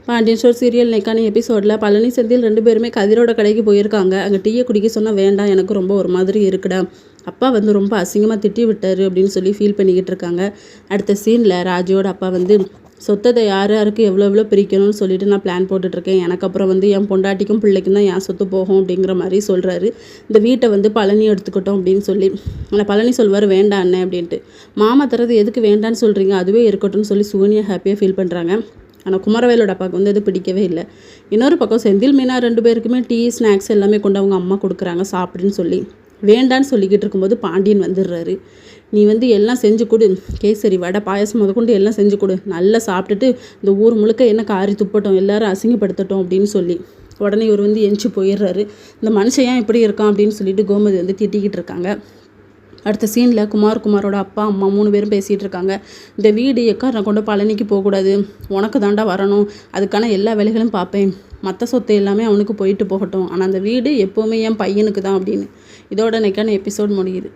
Pandian store serial நெக்கான எபிசோடில் பழனி செந்தில் 2 பேருமே கதிரோட கடைக்கு போயிருக்காங்க. அங்கே டீயை குடிக்க சொன்னால் வேண்டாம், எனக்கு ரொம்ப ஒரு மாதிரி இருக்குடா, அப்பா ரொம்ப அசிங்கமாக திட்டி விட்டாரு அப்படின்னு சொல்லி ஃபீல் பண்ணிக்கிட்டு இருக்காங்க. அடுத்த சீனில் ராஜியோட அப்பா சொத்தை யார் யாருக்கு எவ்வளோ பிரிக்கணும்னு சொல்லிட்டு நான் பிளான் போட்டுட்ருக்கேன். எனக்கு அப்புறம் என் பொண்டாட்டிக்கும் பிள்ளைக்கும் தான் என் சொத்து போகும் அப்படிங்கிற மாதிரி சொல்கிறாரு. இந்த வீட்டை பழனி எடுத்துக்கிட்டோம் அப்படின்னு சொல்லி. ஆனால் பழனி சொல்வார் வேண்டாம் அண்ணே அப்படின்ட்டு. மாமா தரது எதுக்கு வேண்டான்னு சொல்கிறீங்க, அதுவே இருக்கட்டும்னு சொல்லி சுகன்யா ஹாப்பியாக ஃபீல் பண்ணுறாங்க. ஆனால் குமரவேலோட அப்பாவுக்கு அது பிடிக்கவே இல்லை. இன்னொரு பக்கம் செந்தில் மீனா 2 பேருக்குமே டீ ஸ்நாக்ஸ் எல்லாமே கொண்டு அவங்க அம்மா கொடுக்குறாங்க சாப்பிடுன்னு சொல்லி. வேண்டான்னு சொல்லிக்கிட்டு இருக்கும்போது பாண்டியன் வந்துடுறாரு. நீ எல்லாம் செஞ்சு கொடு, கேசரி வடை பாயசம் முதற்கொண்டு எல்லாம் செஞ்சு கொடு, நல்லா சாப்பிட்டுட்டு இந்த ஊர் முழுக்க என்ன காரி துப்பட்டோம், எல்லாரும் அசிங்கப்படுத்தட்டும் அப்படின்னு சொல்லி உடனே இவர் எந்திச்சு போயிடுறாரு. இந்த மனுஷன் ஏன் இப்படி இருக்கான் அப்படின்னு சொல்லிட்டு கோமதி திட்டிக்கிட்டு இருக்காங்க. அடுத்த சீனில் குமாரோட அப்பா அம்மா 3 பேரும் பேசிகிட்டு இருக்காங்க. இந்த வீடு நான் கொண்டு பழனிக்கு போகக்கூடாது, உனக்கு தாண்டா வரணும், அதுக்கான எல்லா வேலைகளும் பார்ப்பேன், மற்ற சொத்து எல்லாமே அவனுக்கு போயிட்டு போகட்டும், ஆனால் அந்த வீடு எப்போவுமே என் பையனுக்கு தான் அப்படின்னு. இதோட நெக்கான எபிசோட் முடியுது.